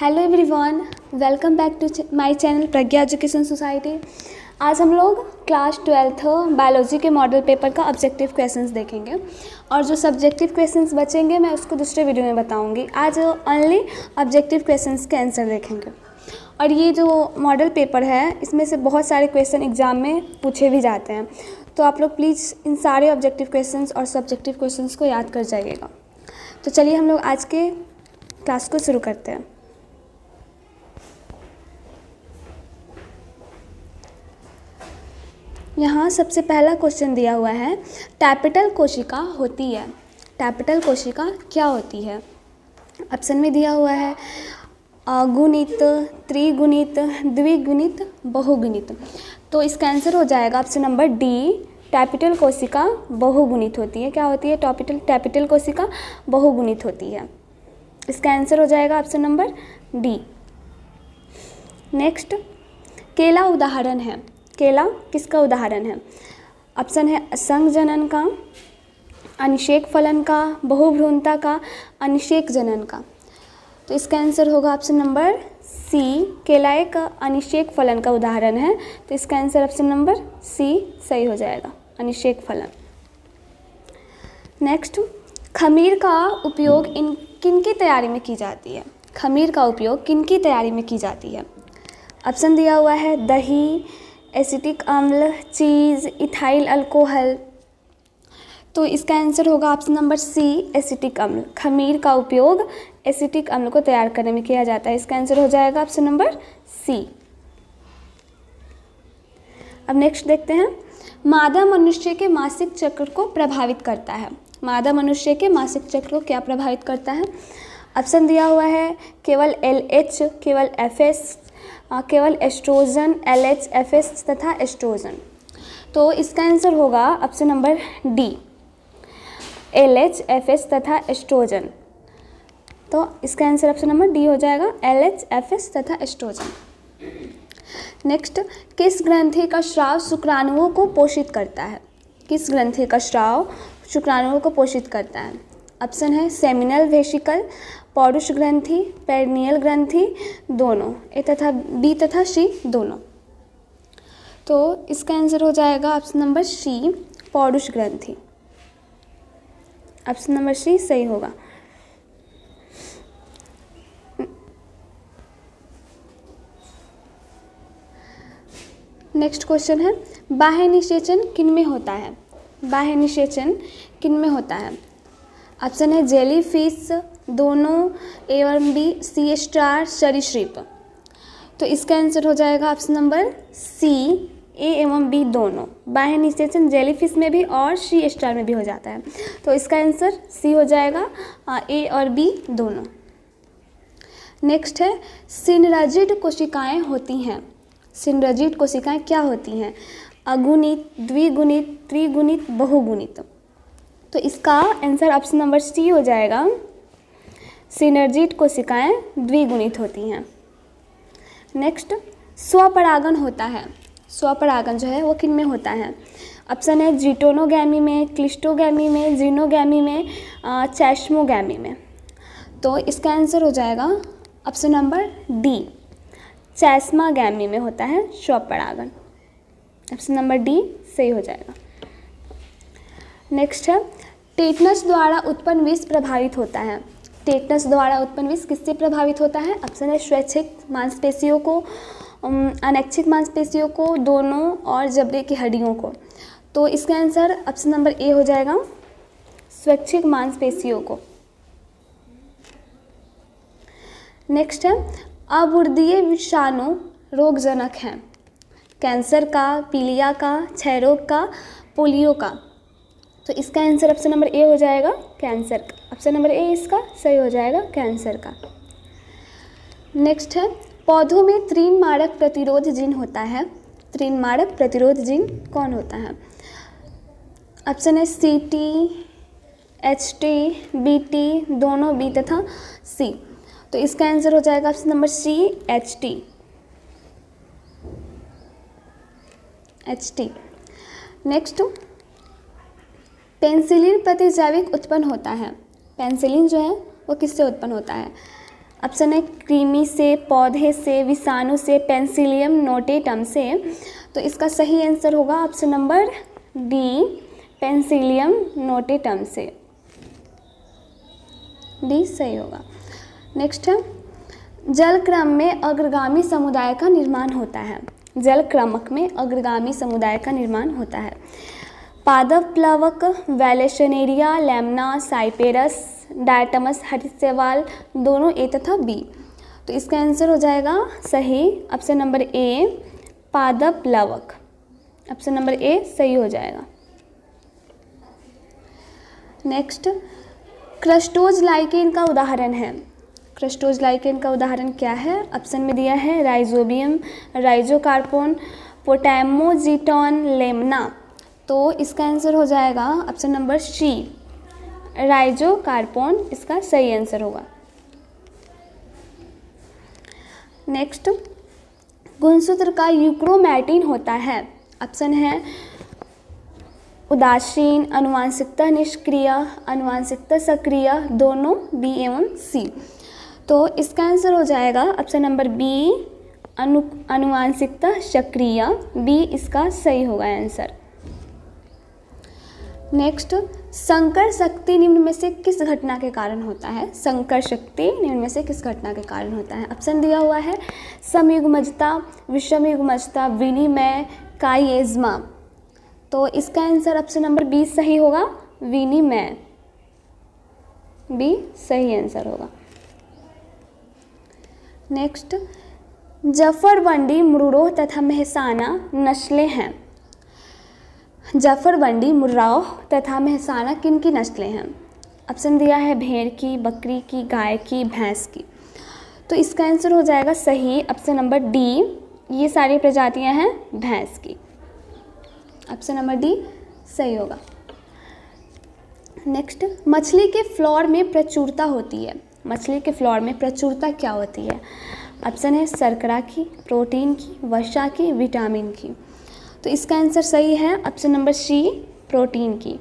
Hello everyone, welcome back to my channel Pragya education society. आज हम लोग क्लास 12th बायोलॉजी के मॉडल पेपर का ऑब्जेक्टिव क्वेश्चंस देखेंगे और जो सब्जेक्टिव क्वेश्चंस बचेंगे मैं उसको दूसरे वीडियो में बताऊंगी। आज ओनली ऑब्जेक्टिव क्वेश्चंस के आंसर देखेंगे। और ये जो मॉडल पेपर है इसमें से बहुत सारे क्वेश्चन एग्जाम में पूछे भी जाते हैं, तो आप लोग प्लीज़ इन सारे ऑब्जेक्टिव क्वेश्चंस और सब्जेक्टिव क्वेश्चंस को याद कर जाइएगा। तो चलिए हम लोग आज के क्लास को शुरू करते हैं। यहाँ सबसे पहला क्वेश्चन दिया हुआ है, टैपिटल कोशिका होती है। टैपिटल कोशिका क्या होती है? ऑप्शन में दिया हुआ है अगुणित, त्रिगुणित, द्विगुणित, बहुगुणित। तो इसका आंसर हो जाएगा ऑप्शन नंबर डी, टैपिटल कोशिका बहुगुणित होती है। क्या होती है? टैपिटल कोशिका बहुगुणित होती है। इसका आंसर हो जाएगा ऑप्शन नंबर डी। नेक्स्ट, केला उदाहरण है। केला किसका उदाहरण है? ऑप्शन है असंग जनन का, अनिषेक फलन का, बहुभ्रूणता का, अनिषेक जनन का। तो इसका आंसर होगा ऑप्शन नंबर सी, केला एक अनिषेक फलन का उदाहरण है। तो इसका आंसर ऑप्शन नंबर सी सही हो जाएगा, अनिषेक फलन। नेक्स्ट, खमीर का उपयोग किन की तैयारी में की जाती है? खमीर का उपयोग किन की तैयारी में की जाती है? ऑप्शन दिया हुआ है दही, एसिटिक अम्ल, चीज़, इथाइल अल्कोहल। तो इसका आंसर होगा ऑप्शन नंबर सी, एसिटिक अम्ल। खमीर का उपयोग एसिटिक अम्ल को तैयार करने में किया जाता है। इसका आंसर हो जाएगा ऑप्शन नंबर सी। अब नेक्स्ट देखते हैं, मादा मनुष्य के मासिक चक्र को प्रभावित करता है। मादा मनुष्य के मासिक चक्र को क्या प्रभावित करता है? ऑप्शन दिया हुआ है केवल LH, केवल FS, केवल एस्ट्रोजन, LH, FS तथा एस्ट्रोजन। तो इसका आंसर होगा option number D, LH, FS तथा एस्ट्रोजन। तो इसका आंसर ऑप्शन नंबर डी हो जाएगा, LH, FS तथा एस्ट्रोजन। नेक्स्ट, किस ग्रंथि का स्राव शुक्राणुओं को पोषित करता है? किस ग्रंथि का स्राव शुक्राणुओं को पोषित करता है? ऑप्शन है सेमिनल वेसिकल, पौरुष ग्रंथि, पेरिनियल ग्रंथि, दोनों, ए तथा बी तथा सी दोनों। तो इसका आंसर हो जाएगा ऑप्शन नंबर सी, पौरुष ग्रंथि। ऑप्शन नंबर सी सही होगा। नेक्स्ट क्वेश्चन है, बाह्य निषेचन किन में होता है? बाह्य निषेचन किन में होता है? ऑप्शन है जेली फिश, दोनों, ए और बी, सी स्टार, सरीसृप। तो इसका आंसर हो जाएगा ऑप्शन नंबर सी, ए एवं बी दोनों। बाह्य निषेचन जेली फिश में भी और सी स्टार में भी हो जाता है। तो इसका आंसर सी हो जाएगा, ए और बी दोनों। नेक्स्ट है, सिनरजिड कोशिकाएं होती हैं। सिनरजिड कोशिकाएं क्या होती हैं? अगुणित, द्विगुणित, त्रिगुणित, बहुगुणित। तो इसका आंसर ऑप्शन नंबर सी हो जाएगा, सिनर्जिड कोशिकाएं द्विगुणित होती हैं। नेक्स्ट, स्वपरागण होता है। स्वपरागण जो है वो किन में होता है? ऑप्शन है जीटोनोगैमी में, क्लिस्टोगैमी में, जीनोगैमी में, चैस्मोगैमी में। तो इसका आंसर हो जाएगा ऑप्शन नंबर डी, चैस्मागैमी में होता है स्वपरागण। ऑप्शन नंबर डी सही हो जाएगा। नेक्स्ट है, टेटनस द्वारा उत्पन्न विष प्रभावित होता है। टेटनस द्वारा उत्पन्न विष किससे प्रभावित होता है? ऑप्शन है स्वैच्छिक मांसपेशियों को, अनैच्छिक मांसपेशियों को, दोनों, और जबड़े की हड्डियों को। तो इसका आंसर ऑप्शन नंबर ए हो जाएगा, स्वैच्छिक मांसपेशियों को। नेक्स्ट है, अवुर्दीय विषाणु रोगजनक हैं। कैंसर का, पीलिया का, क्षय रोग का, पोलियो का। तो इसका आंसर ऑप्शन नंबर ए हो जाएगा, कैंसर का। ऑप्शन नंबर ए इसका सही हो जाएगा, कैंसर का। नेक्स्ट है, पौधों में तीनमारक प्रतिरोध जीन होता है। तीनमारक प्रतिरोध जीन कौन होता है? ऑप्शन है CT, HT, BT, दोनों, बी तथा सी। तो इसका आंसर हो जाएगा option number C, HT। Next, penicillin प्रतिजैविक उत्पन्न होता है। पेंसिलिन जो है वो किससे उत्पन्न होता है? ऑप्शन है कृमि से, पौधे से, विषाणु से, पेंसिलियम नोटेटम से। तो इसका सही आंसर होगा option number D, penicillium notatum से। डी सही होगा। नेक्स्ट है, जल क्रम में अग्रगामी समुदाय का निर्माण होता है। जल क्रमक में अग्रगामी समुदाय का निर्माण होता है। पादप प्लवक, वैलेशनेरिया, लैम्ना, साइपेरस, डायटमस, हटिसेवाल, दोनों ए तथा बी। तो इसका आंसर हो जाएगा सही ऑप्शन नंबर ए, पादप प्लवक। ऑप्शन नंबर ए सही हो जाएगा। नेक्स्ट, क्रस्टोज लाइकेन का उदाहरण है। क्रस्टोज लाइकेन का उदाहरण क्या है? ऑप्शन में दिया है राइजोबियम, राइजोकार्पोन, पोटैमोजीटॉन, लेमना। तो इसका आंसर हो जाएगा ऑप्शन नंबर सी, राइजोकार्पोन इसका सही आंसर होगा। नेक्स्ट, गुणसूत्र का यूक्रोमैटिन होता है। ऑप्शन है उदासीन, अनुवांशिकता निष्क्रिय, अनुवांशिकता सक्रिय, दोनों बी एवं सी। तो इसका आंसर हो जाएगा ऑप्शन नंबर बी, अनुवांशिकता सक्रिय, बी इसका सही होगा आंसर। नेक्स्ट, संकर शक्ति निम्न में से किस घटना के कारण होता है? संकर शक्ति निम्न में से किस घटना के कारण होता है? ऑप्शन दिया हुआ है समयुग्मजता, विषमयुग्मजता, विनिमय, काइएज्मा। तो इसका आंसर ऑप्शन नंबर बी सही होगा, विनिमय। बी सही आंसर होगा। नेक्स्ट, जफरबंडी, मुर्राह तथा मेहसाना नस्लें हैं। जफरबंडी, मुर्राह तथा मेहसाना किन की नस्लें हैं? ऑप्शन दिया है भेड़ की, बकरी की, गाय की, भैंस की। तो इसका आंसर हो जाएगा सही ऑप्शन नंबर डी, ये सारी प्रजातियां हैं भैंस की। ऑप्शन नंबर डी सही होगा। नेक्स्ट, मछली के फ्लोर में प्रचुरता होती है। मछली के फ्लोर में प्रचुरता क्या होती है? ऑप्शन है शर्करा की, प्रोटीन की, वसा की, विटामिन की। तो इसका आंसर सही है ऑप्शन नंबर सी, प्रोटीन की।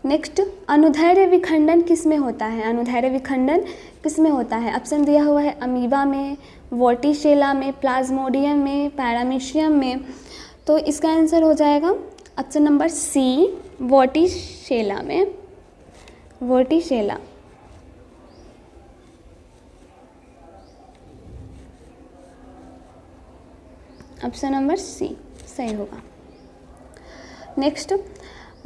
नेक्स्ट, अनुदैर्ध्य विखंडन किस में होता है? अनुदैर्ध्य विखंडन किस में होता है? ऑप्शन दिया हुआ है अमीबा में, वोर्टिसेला में, प्लाज्मोडियम में, पैरामीशियम में। तो इसका आंसर हो जाएगा ऑप्शन नंबर सी, वोर्टिसेला में। वोर्टिसेला। ऑप्शन नंबर सी सही होगा। नेक्स्ट,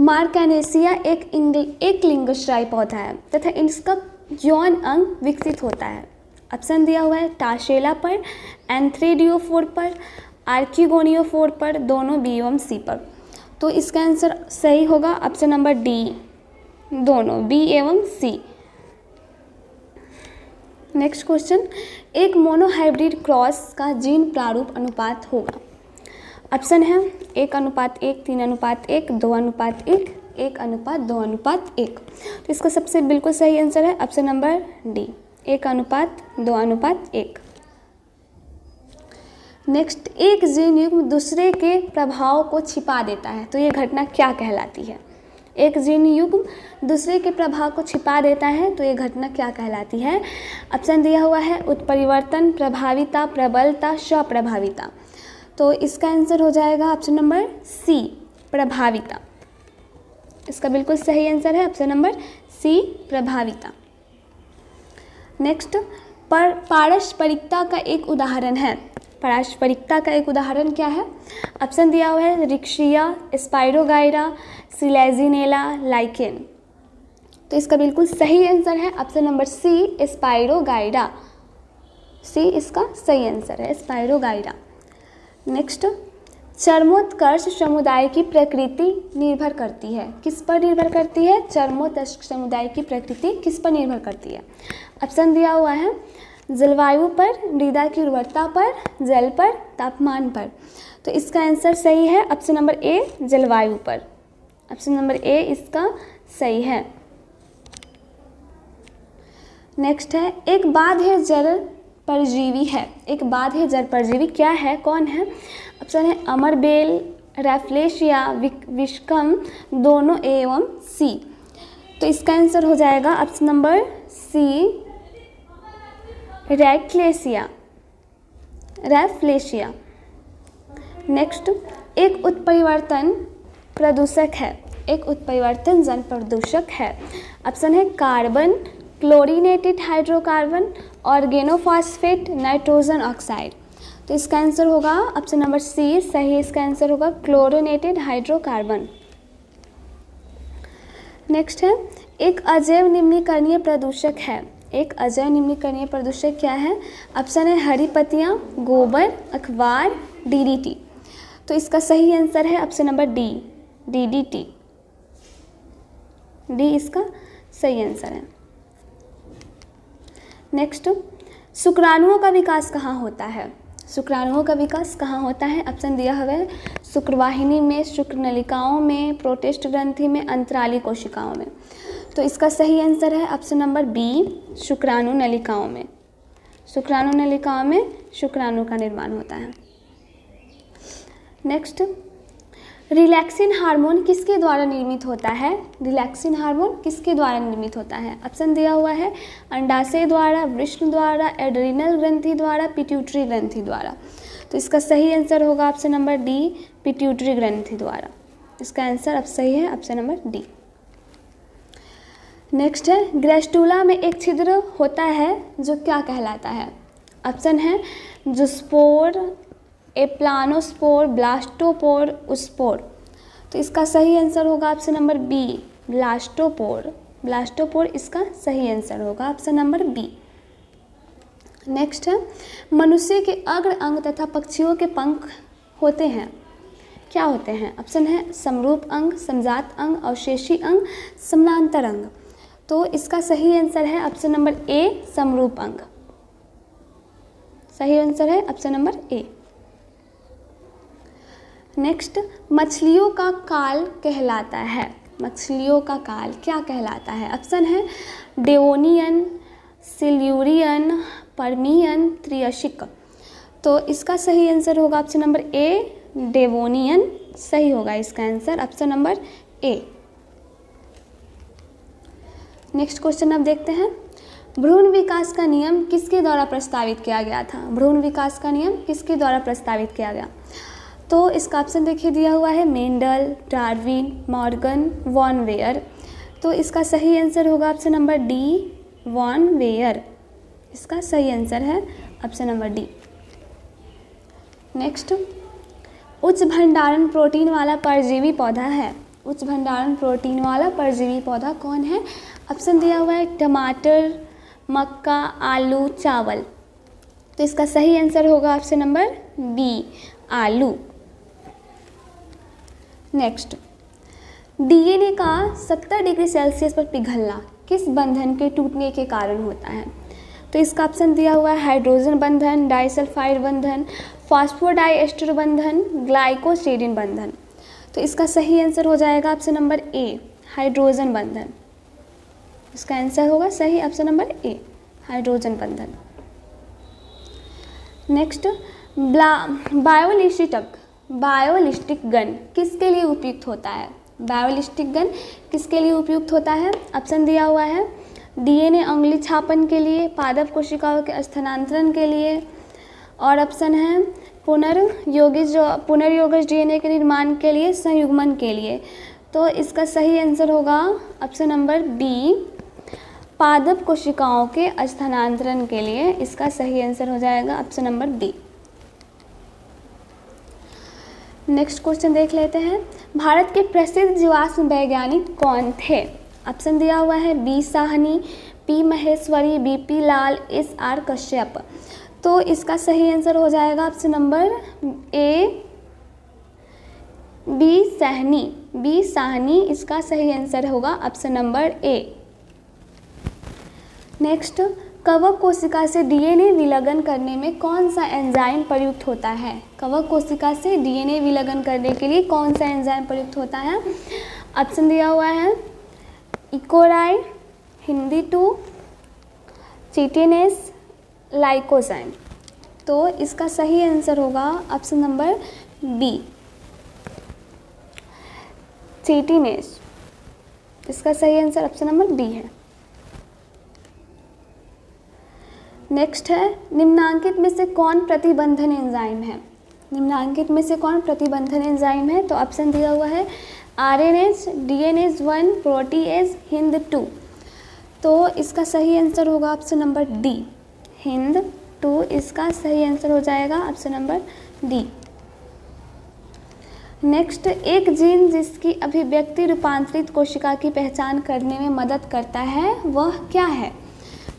मार्कैनेसिया एक लिंगश्रायी पौधा है तथा इसका यौन अंग विकसित होता है। ऑप्शन दिया हुआ है टाशेला पर, एंथ्रेडियोफोर पर, आर्किगोनियोफोर पर, दोनों बी एवं सी पर। तो इसका आंसर सही होगा ऑप्शन नंबर डी, दोनों बी एवं सी। नेक्स्ट क्वेश्चन, एक मोनोहाइब्रिड क्रॉस का जीन प्रारूप अनुपात होगा। ऑप्शन है 1:1, 3:1, 2:1, 1:2:1। तो इसका सबसे बिल्कुल सही आंसर है ऑप्शन नंबर डी, 1:2:1। नेक्स्ट, एक जीन युग्म दूसरे के प्रभाव को छिपा देता है, तो ये घटना क्या कहलाती है? एक जीन युग्म दूसरे के प्रभाव को छिपा देता है, तो ये घटना क्या कहलाती है? ऑप्शन दिया हुआ है उत्परिवर्तन, प्रभाविता, प्रबलता, स्वप्रभाविता। तो इसका आंसर हो जाएगा ऑप्शन नंबर सी, प्रभाविता। इसका बिल्कुल सही आंसर है ऑप्शन नंबर सी, प्रभाविता। नेक्स्ट, पारस्परिकता का एक उदाहरण है। पारस्परिकता का एक उदाहरण क्या है? ऑप्शन दिया हुआ है रिक्शिया, स्पाइरोगाइरा, सिलेजिनेला, लाइकेन। तो इसका बिल्कुल सही आंसर है ऑप्शन नंबर सी, स्पाइरोगाइरा। सी इसका सही आंसर है, स्पाइरोगाइरा। नेक्स्ट, चरमोत्कर्ष समुदाय की प्रकृति निर्भर करती है। किस पर निर्भर करती है? चरमोत्कर्ष समुदाय की प्रकृति किस पर निर्भर करती है? ऑप्शन दिया हुआ है जलवायु पर, मृदा की उर्वरता पर, जल पर, तापमान पर। तो इसका आंसर सही है ऑप्शन नंबर ए, जलवायु पर। ऑप्शन नंबर ए इसका सही है। नेक्स्ट है, एक बाध्य जल परजीवी है। एक बाध्य जल परजीवी क्या है, कौन है? ऑप्शन है अमरबेल, रैफ्लेशिया, विस्कम, दोनों ए एवं सी। तो तो इसका आंसर हो जाएगा ऑप्शन नंबर सी, रैफ्लेशिया। नेक्स्ट, एक उत्परिवर्तन प्रदूषक है, एक उत्परिवर्तन जन प्रदूषक है। ऑप्शन है carbon, chlorinated hydrocarbon, organophosphate, nitrogen oxide. तो इसका आंसर होगा ऑप्शन नंबर सी सही, इसका आंसर होगा क्लोरीनेटेड हाइड्रोकार्बन। नेक्स्ट है, एक अजैव निम्नीकरणीय प्रदूषक है, एक अजैव निम्नीकरणीय प्रदूषक क्या है? ऑप्शन है हरी पत्तियाँ, गोबर, अखबार, डीडीटी। तो इसका सही आंसर है option number D, DDT. D इसका सही आंसर है। नेक्स्ट, शुक्राणुओं का विकास कहाँ होता है? शुक्राणुओं का विकास कहाँ होता है? ऑप्शन दिया हुआ है शुक्रवाहिनी में, शुक्रनलिकाओं में, प्रोटेस्ट ग्रंथि में, अंतराली कोशिकाओं में। तो इसका सही आंसर है ऑप्शन नंबर बी, शुक्राणु नलिकाओं में। शुक्राणु नलिकाओं में शुक्राणु का निर्माण होता है। नेक्स्ट, रिलैक्सिन हार्मोन किसके द्वारा निर्मित होता है? रिलैक्सिन हार्मोन किसके द्वारा निर्मित होता है? ऑप्शन दिया हुआ है अंडाशय द्वारा, वृषण द्वारा, एड्रिनल ग्रंथि द्वारा, पिट्यूटरी ग्रंथि द्वारा। तो इसका सही आंसर होगा ऑप्शन नंबर डी, पिट्यूटरी ग्रंथि द्वारा। इसका आंसर अब सही है ऑप्शन नंबर डी। नेक्स्ट है, ग्रेस्टुला में एक छिद्र होता है जो क्या कहलाता है? ऑप्शन है जूस्पोर, एप्लानोस्पोर, ब्लास्टोपोर, उस्पोर। तो इसका सही आंसर होगा option number B, blastopore. Blastopore इसका सही आंसर होगा ऑप्शन नंबर बी। नेक्स्ट है, मनुष्य के अग्र अंग तथा पक्षियों के पंख होते हैं, क्या होते हैं? ऑप्शन है समरूप अंग, समजात अंग, अवशेषी अंग, समानांतर अंग। तो इसका सही आंसर है ऑप्शन नंबर ए, समरूप अंग। सही आंसर है ऑप्शन नंबर ए। नेक्स्ट, मछलियों का काल कहलाता है, मछलियों का काल क्या कहलाता है? ऑप्शन है डेवोनियन, सिल्यूरियन, पर्मियन, त्रियशिक। तो इसका सही आंसर होगा ऑप्शन नंबर ए, डेवोनियन। सही होगा इसका answer option number A. Next question अब देखते हैं, भ्रूण विकास का नियम किसके द्वारा प्रस्तावित किया गया था? भ्रूण विकास का नियम किसके द्वारा प्रस्तावित किया गया? तो इसका ऑप्शन देखिए दिया हुआ है Mendel, Darwin, Morgan, von Baer. तो इसका सही आंसर होगा option number D, von Baer. इसका सही आंसर है ऑप्शन नंबर डी। नेक्स्ट, उच्च भंडारण प्रोटीन वाला परजीवी पौधा है, उच्च भंडारण प्रोटीन वाला परजीवी पौधा कौन है? ऑप्शन दिया हुआ है टमाटर, मक्का, आलू, चावल। तो इसका सही आंसर होगा ऑप्शन नंबर बी, आलू। नेक्स्ट, डीएनए का 70 डिग्री सेल्सियस पर पिघलना किस बंधन के टूटने के कारण होता है? तो इसका ऑप्शन दिया हुआ है हाइड्रोजन बंधन, डाइसल्फाइड बंधन, फॉस्फोडाइएस्टर बंधन, ग्लाइकोसिडेन बंधन। तो इसका सही आंसर हो जाएगा ऑप्शन नंबर ए, हाइड्रोजन बंधन। इसका आंसर होगा सही ऑप्शन नंबर ए, हाइड्रोजन बंधन। नेक्स्ट, बायोलिस्टिक गन किसके लिए उपयुक्त होता है? बायोलिस्टिक गन किसके लिए उपयुक्त होता है? ऑप्शन दिया हुआ है डीएनए अंगुली छापन के लिए, पादप कोशिकाओं के स्थानांतरण के लिए, और ऑप्शन है पुनर्योगज डीएनए के निर्माण के लिए, संयुग्मन के लिए। तो इसका सही आंसर होगा ऑप्शन नंबर बी, पादप कोशिकाओं के स्थानांतरण के लिए। इसका सही आंसर हो जाएगा option number B. Next question देख लेते हैं, भारत के प्रसिद्ध जीवाश्म वैज्ञानिक कौन थे? ऑप्शन दिया हुआ है B Sahni, P Maheshwari, B P Lal, S R Kashyap. तो इसका सही आंसर हो जाएगा option number A, B Sahni. B Sahni इसका सही आंसर होगा ऑप्शन नंबर ए। नेक्स्ट, कवक कोशिका से डीएनए विलगन करने में कौन सा एंजाइम प्रयुक्त होता है? कवक कोशिका से डीएनए विलगन करने के लिए कौन सा एंजाइम प्रयुक्त होता है? ऑप्शन दिया हुआ है इकोराई, हिंदी 2, चिटिनेस, लाइकोजाइम। तो इसका सही आंसर होगा ऑप्शन नंबर बी, चिटिनेस। इसका सही आंसर ऑप्शन नंबर बी है। नेक्स्ट है, निम्नांकित में से कौन प्रतिबंधन एंजाइम है? निम्नांकित में से कौन प्रतिबंधन एंजाइम है? तो ऑप्शन दिया हुआ है आरएनएज, डीएनएज 1, प्रोटीएज, हिंद 2। तो इसका सही आंसर होगा ऑप्शन नंबर डी, हिंद 2 इसका सही आंसर हो जाएगा ऑप्शन नंबर डी। नेक्स्ट, एक जीन जिसकी अभिव्यक्ति रूपांतरित कोशिका की पहचान करने में मदद करता है वह क्या है?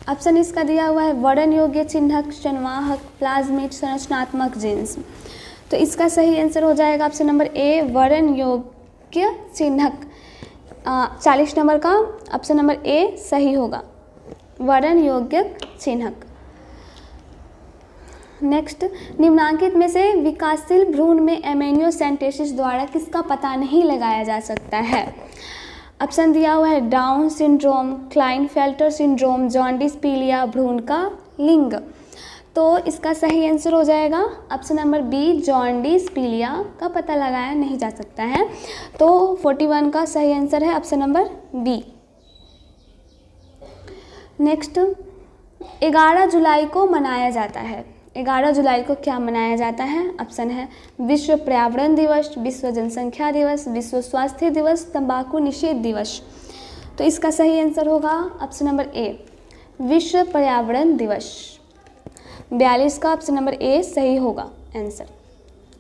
ऑप्शन इसका दिया हुआ है वर्णन योग्य चिन्हक, संवाहक, प्लाज्मिड, संरचनात्मक जीन्स। तो इसका सही आंसर हो जाएगा ऑप्शन नंबर ए, वर्णन योग्य चिन्हक। 40 नंबर का ऑप्शन नंबर ए सही होगा, वर्णन योग्य चिन्हक। नेक्स्ट, निम्नांकित में से विकासशील भ्रूण में एमेनियोसेंटेसिस द्वारा किसका पता नहीं लगाया जा सकता है? ऑप्शन दिया हुआ है down syndrome, Klinefelter syndrome, jaundice, पीलिया, भ्रूण का लिंग। तो इसका सही आंसर हो जाएगा ऑप्शन नंबर बी, जॉन्डिस पीलिया का पता लगाया नहीं जा सकता है। तो 41 का सही आंसर है ऑप्शन नंबर बी। नेक्स्ट, 11 जुलाई को मनाया जाता है। 11 जुलाई को क्या मनाया जाता है? ऑप्शन है विश्व पर्यावरण दिवस, विश्व जनसंख्या दिवस, विश्व स्वास्थ्य दिवस, तंबाकू निषेध दिवस। तो इसका सही आंसर होगा ऑप्शन नंबर ए, विश्व पर्यावरण दिवस। 42 का ऑप्शन नंबर ए सही होगा आंसर,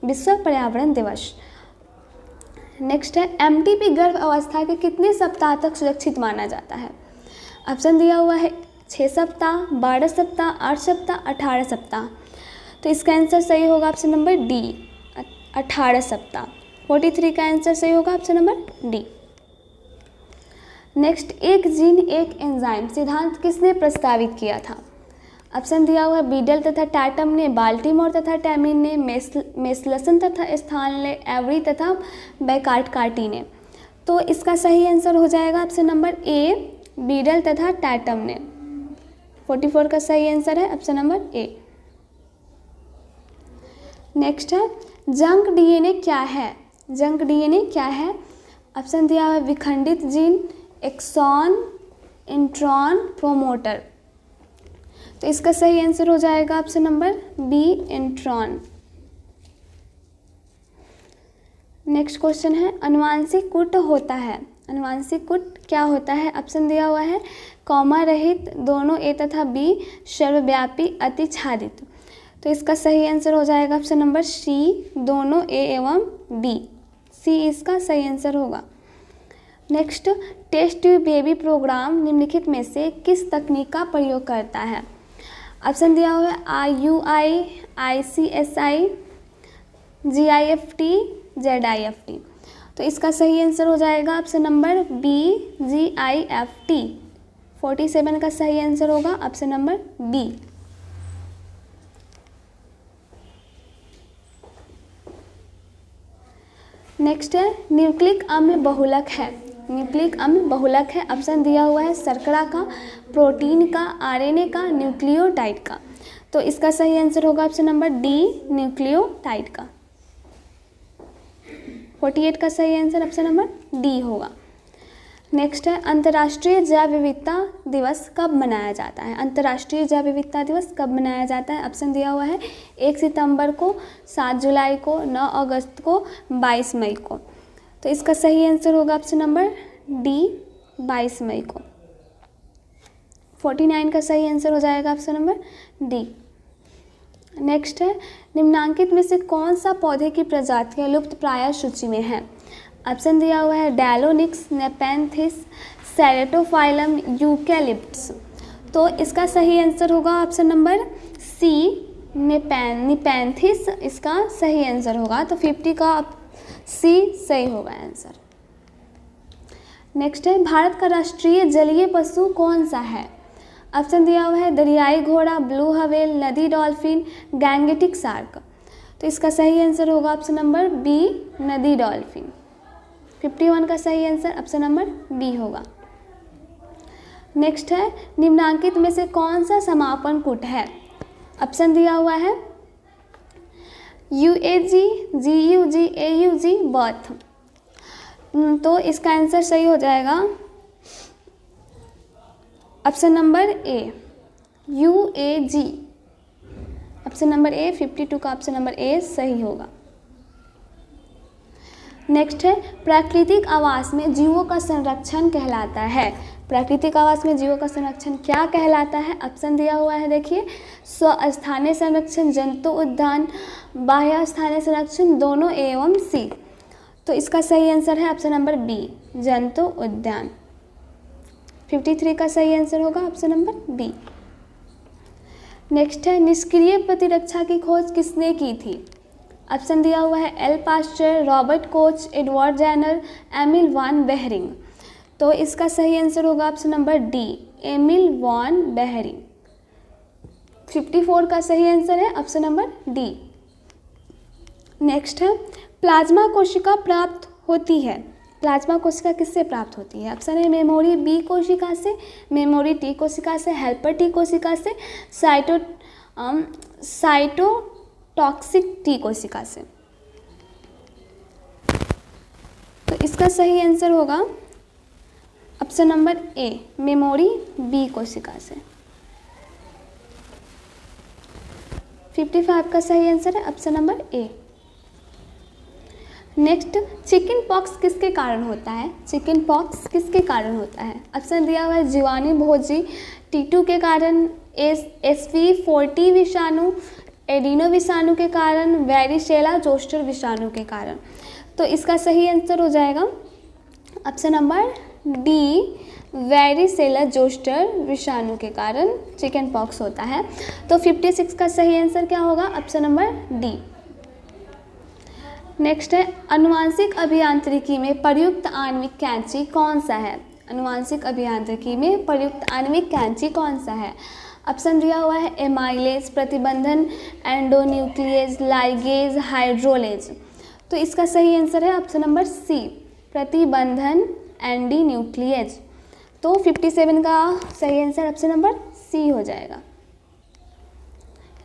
विश्व पर्यावरण दिवस। नेक्स्ट है, एमटीपी गर्भ अवस्था के कितने सप्ताह तक सुरक्षित माना जाता है? ऑप्शन दिया हुआ है 6 सप्ताह, 12 सप्ताह, 8 सप्ताह, 18 सप्ताह। तो इसका आंसर सही होगा ऑप्शन नंबर डी, 18 सप्ताह। 43 का आंसर सही होगा ऑप्शन नंबर डी। नेक्स्ट, एक जीन एक एंजाइम सिद्धांत किसने प्रस्तावित किया था? ऑप्शन दिया हुआ है बीडल तथा टैटम ने, बाल्टीमोर तथा टैमिन ने, मेसलसन तथा स्टानले, एवरी तथा बैकार्ट-कार्टी ने। तो इसका सही आंसर हो जाएगा ऑप्शन नंबर ए, बीडल तथा टैटम ने। 44 का सही आंसर है ऑप्शन नंबर ए। नेक्स्ट है, जंक डीएनए क्या है? जंक डीएनए क्या है? ऑप्शन दिया हुआ है विखंडित जीन, एक्सॉन, इंट्रॉन, प्रोमोटर। तो इसका सही आंसर हो जाएगा option number B, intron. Next question है, अनुवांशिक कूट होता है। अनुवांशिक कूट क्या होता है? ऑप्शन दिया हुआ है कॉमा रहित, दोनों ए तथा बी, सर्वव्यापी, अतिच्छादित। तो इसका सही आंसर हो जाएगा ऑप्शन नंबर सी, दोनों ए एवं बी। सी इसका सही आंसर होगा। Next, test tube baby program निम्नलिखित में से किस तकनीक का प्रयोग करता है? ऑप्शन दिया हुआ है IUI, ICSI, GIFT, ZIFT। तो इसका सही आंसर हो जाएगा ऑप्शन नंबर बी, GIFT। 47 का सही आंसर होगा ऑप्शन नंबर बी। नेक्स्ट है, न्यूक्लिक अम्ल बहुलक है। न्यूक्लिक अम्ल बहुलक है। ऑप्शन दिया हुआ है शर्करा का, प्रोटीन का, आरएनए का, न्यूक्लियोटाइड का। तो इसका सही आंसर होगा ऑप्शन नंबर डी, न्यूक्लियोटाइड का। 48 का सही आंसर ऑप्शन नंबर डी होगा। नेक्स्ट है, अंतर्राष्ट्रीय जैव विविधता दिवस कब मनाया जाता है? अंतर्राष्ट्रीय जैव विविधता दिवस कब मनाया जाता है? ऑप्शन दिया हुआ है 1 सितंबर को, 7 जुलाई को, 9 अगस्त को, 22 मई को। तो इसका सही आंसर होगा ऑप्शन नंबर डी, 22 मई को। 49 का सही आंसर हो जाएगा ऑप्शन नंबर डी। नेक्स्ट है, निम्नांकित में से कौन सा पौधे की प्रजातियां लुप्त प्राय सूची में है? ऑप्शन दिया हुआ है डायलोनिक्स, नेपेंथिस, सेरेटोफाइलम, यूकेलिप्टस। तो इसका सही आंसर होगा ऑप्शन नंबर सी, निपेंथिस इसका सही आंसर होगा। तो 50 का सी सही होगा आंसर। नेक्स्ट है, भारत का राष्ट्रीय जलीय पशु कौन सा है? ऑप्शन दिया हुआ है दरियाई घोड़ा, ब्लू व्हेल, नदी डॉल्फिन, गैंगेटिक शार्क। तो इसका सही आंसर होगा ऑप्शन नंबर बी, नदी डॉल्फिन। 51 का सही आंसर ऑप्शन नंबर बी होगा। नेक्स्ट है, निम्नांकित में से कौन सा समापन कूट है? ऑप्शन दिया हुआ है UAG, GUG, AUG, बर्थ। तो इसका आंसर सही हो जाएगा ऑप्शन नंबर ए UAG। ऑप्शन नंबर ए 52 का ऑप्शन नंबर ए सही होगा। नेक्स्ट है प्राकृतिक आवास में जीवों का संरक्षण कहलाता है। प्राकृतिक आवास में जीवों का संरक्षण क्या कहलाता है? ऑप्शन दिया हुआ है, देखिए, स्वस्थानीय संरक्षण, जंतु उद्यान, बाह्य स्थानीय संरक्षण, दोनों ए एवं सी। तो इसका सही आंसर है ऑप्शन नंबर बी, जंतु उद्यान। 53 का सही आंसर होगा ऑप्शन नंबर बी। नेक्स्ट है निष्क्रिय प्रतिरक्षा की खोज किसने की थी? ऑप्शन दिया हुआ है L Pasteur, Robert Koch, Edward Jenner, Emil von Behring. तो इसका सही आंसर होगा option number D, Emil von Behring. 54 का सही आंसर है ऑप्शन नंबर डी। नेक्स्ट है प्लाज्मा कोशिका प्राप्त होती है। प्लाज्मा कोशिका किससे प्राप्त होती है? ऑप्शन है मेमोरी बी कोशिका से, मेमोरी टी कोशिका से, हेल्पर टी कोशिका से, साइटोटॉक्सिक टी कोशिका से। तो इसका सही आंसर होगा option number A, memory B कोशिका से। 55 का सही आंसर है option number A. Next chickenpox किसके कारण होता है? चिकन पॉक्स किसके कारण होता है? ऑप्शन दिया हुआ है जीवाणु भोजी टीटू के कारण, SV40 विषाणु, एडिनो विषाणु के कारण, वैरिशेला जोस्टर विषाणु के कारण। तो इसका सही आंसर हो जाएगा option number D, varicella zoster विषाणु के कारण चिकन पॉक्स होता है। तो 56 का सही आंसर क्या होगा? Option number D. नेक्स्ट है आनुवांशिक अभियांत्रिकी में प्रयुक्त आणविक कैंची कौन सा है? आनुवांशिक अभियांत्रिकी में प्रयुक्त आणविक कैंची कौन सा है? ऑप्शन दिया हुआ है एमाइलेज, प्रतिबंधन, एंडोन्यूक्लियेज, लाइगेज, हाइड्रोलेज। तो इसका सही आंसर है ऑप्शन नंबर सी, प्रतिबंधन, एंडी न्यूक्लियेज। तो 57 का सही आंसर ऑप्शन नंबर सी हो जाएगा।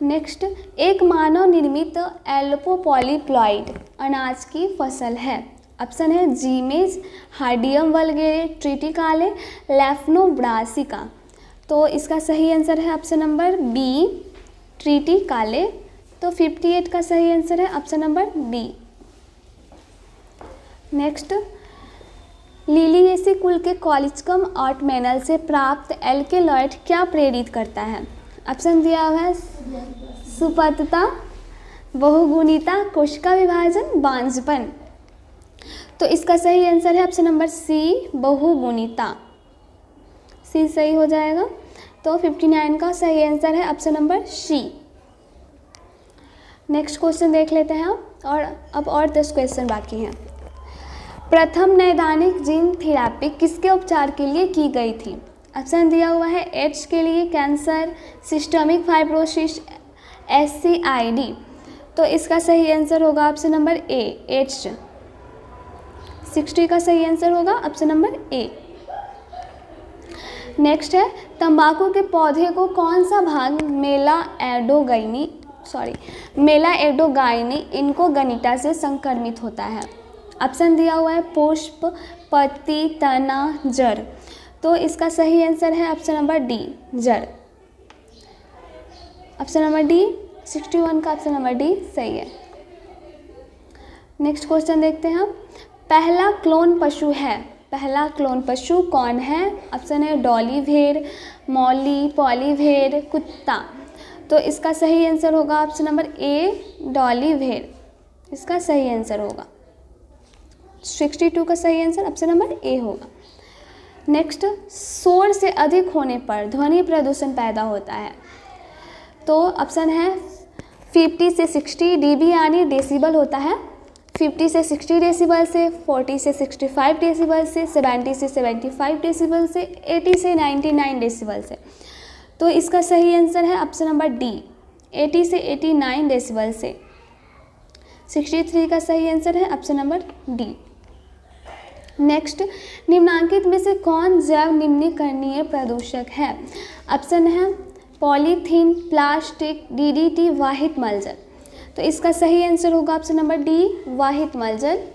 नेक्स्ट एक मानव निर्मित एल्पोपॉलीप्लॉइड अनाज की फसल है। ऑप्शन है जीमेज, हार्डियम वल्गेरे, ट्रिटिकाले, लैफ्नोब्रासिका। तो इसका सही आंसर है ऑप्शन नंबर बी, ट्रिटिकाले। तो 58 का सही आंसर है option number B. Next Liliaceae कुल के कॉलिचकम ऑटमेनल से प्राप्त एल्केलॉइड क्या प्रेरित करता है? ऑप्शन दिया हुआ है सुपतता, बहुगुणिता, कोशिका विभाजन, बांझपन। तो इसका सही आंसर है ऑप्शन नंबर सी, बहुगुणिता। सी सही हो जाएगा। तो 59 का सही आंसर है option number C. Next question देख लेते हैं और अब और 10 क्वेश्चन बाकी हैं। प्रथम नैदानिक जीन थेरापी किसके उपचार के लिए की गई थी? ऑप्शन दिया हुआ है एड्स के लिए, कैंसर, सिस्टमिक फाइब्रोसिस, SCID। तो इसका सही आंसर होगा ऑप्शन नंबर ए, एड्स। 60 का सही आंसर होगा ऑप्शन नंबर ए। नेक्स्ट है तंबाकू के पौधे को कौन सा भाग मेला एडोगाइनी इनकोगनिटा से संक्रमित होता है? ऑप्शन दिया हुआ है पुष्प, पत्ती, तना, जड़। तो इसका सही आंसर है ऑप्शन नंबर डी, जड़। ऑप्शन नंबर डी, 61 का ऑप्शन नंबर डी सही है। नेक्स्ट क्वेश्चन देखते हैं। पहला क्लोन पशु है, पहला क्लोन पशु कौन है? ऑप्शन है डॉली भेड़, मौली, पॉली भेड़, कुत्ता। तो इसका सही आंसर होगा ऑप्शन नंबर ए, डॉली भेड़। इसका सही आंसर होगा 62 का सही आंसर ऑप्शन नंबर ए होगा। नेक्स्ट शोर से अधिक होने पर ध्वनि प्रदूषण पैदा होता है। तो ऑप्शन है 50 से 60 dB यानी डेसिबल होता है, 50 से 60 डेसिबल से, 40 से 65 डेसिबल से, 70 से 75 डेसिबल से, 80 से 99 डेसिबल से। तो इसका सही आंसर है ऑप्शन नंबर डी, 80 से 89 डेसिबल से। 63 का सही आंसर है ऑप्शन नंबर डी। नेक्स्ट निम्नांकित में से कौन जैव निम्नीकरणीय प्रदूषक है? ऑप्शन है पॉलीथीन, प्लास्टिक, DDT, वाहित मलजल। तो इसका सही आंसर होगा ऑप्शन नंबर डी, वाहित मलजल।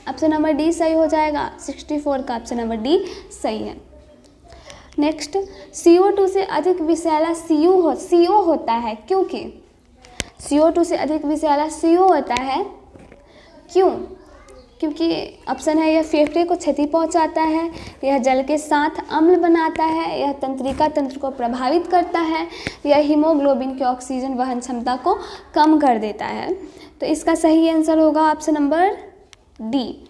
ऑप्शन नंबर डी सही हो जाएगा। 64 का ऑप्शन नंबर डी सही है। नेक्स्ट, CO2 से अधिक विषैला CO होता है, क्योंकि CO2 से अधिक विषैला CO होता है, क्यों? क्योंकि ऑप्शन है, यह फेफड़े को क्षति पहुंचाता है, यह जल के साथ अम्ल बनाता है, यह तंत्रिका तंत्र को प्रभावित करता है, यह हीमोग्लोबिन की ऑक्सीजन वहन क्षमता को कम कर देता है। तो इसका सही आंसर होगा ऑप्शन नंबर डी।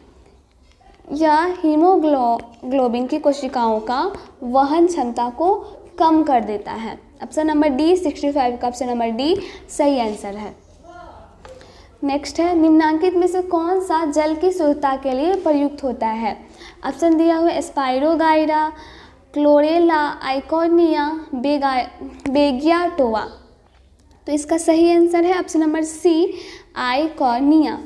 यह हीमोग्लोबिन की कोशिकाओं का वहन क्षमता को कम कर देता है। ऑप्शन नंबर डी 65 का ऑप्शन नंबर डी सही आंसर है। नेक्स्ट है, निम्नांकित में से कौन सा जल की शुद्धता के लिए प्रयुक्त होता है? ऑप्शन दिया हुआ है स्पाइरोगाइरा, क्लोरेला, आइकोनिया, बेगियाटोवा। तो इसका सही आंसर है ऑप्शन नंबर सी आइकोनिया।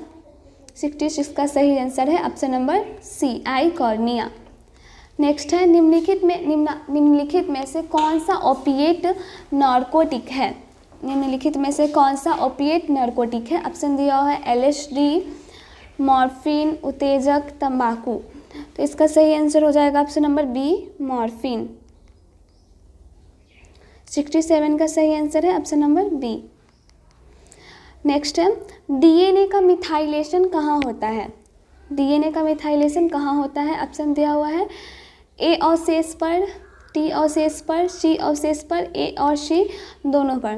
66 का सही आंसर है ऑप्शन नंबर सी आइकोनिया। नेक्स्ट है, निम्नलिखित में से कौन सा ओपिएट नार्कोटिक है? निम्नलिखित में से कौन सा ओपिएट नार्कोटिक है? ऑप्शन दिया हुआ है LSD, मॉर्फिन, उत्तेजक, तंबाकू। तो इसका सही आंसर हो जाएगा ऑप्शन नंबर बी मॉर्फिन। 67 का सही आंसर है ऑप्शन नंबर बी। नेक्स्ट है, DNA का मिथाइलेशन कहाँ होता है? DNA का मिथाइलेशन कहाँ होता है? ऑप्शन दिया हुआ है A अवशेष पर, T अवशेष पर, C अवशेष पर, A और C दोनों पर।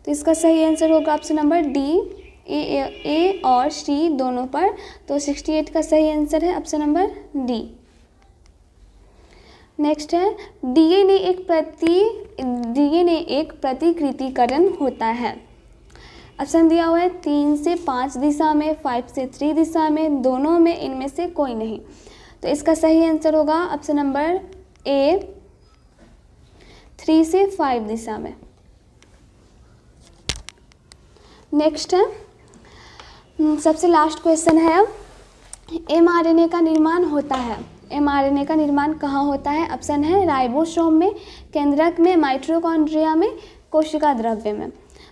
तो इसका सही आंसर होगा ऑप्शन नंबर डी A और C दोनों पर। तो 68 का सही आंसर है ऑप्शन नंबर डी। नेक्स्ट है, DNA एक प्रतिकृतिकरण होता है। ऑप्शन दिया हुआ है 3 से 5 दिशा में, 5 से 3 दिशा में, दोनों में, इनमें से कोई नहीं। तो इसका सही आंसर होगा ऑप्शन नंबर ए 3 से 5 दिशा में। नेक्स्ट है, सबसे लास्ट क्वेश्चन है, mRNA का निर्माण होता है। mRNA का निर्माण कहाँ होता है? ऑप्शन है राइबोसोम में, केंद्रक में, माइटोकॉन्ड्रिया में, कोशिका द्रव्य में।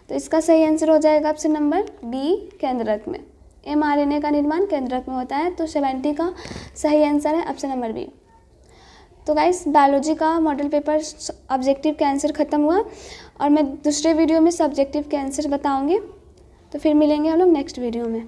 तो इसका सही आंसर हो जाएगा ऑप्शन नंबर बी केंद्रक में। mRNA का निर्माण केंद्रक में होता है। तो 70 का सही आंसर है ऑप्शन नंबर बी। तो गाइस, बायोलॉजी का मॉडल पेपर ऑब्जेक्टिव के आंसर ख़त्म हुआ और मैं दूसरे वीडियो में सब्जेक्टिव के आंसर बताऊंगी। तो फिर मिलेंगे हम लोग नेक्स्ट वीडियो में।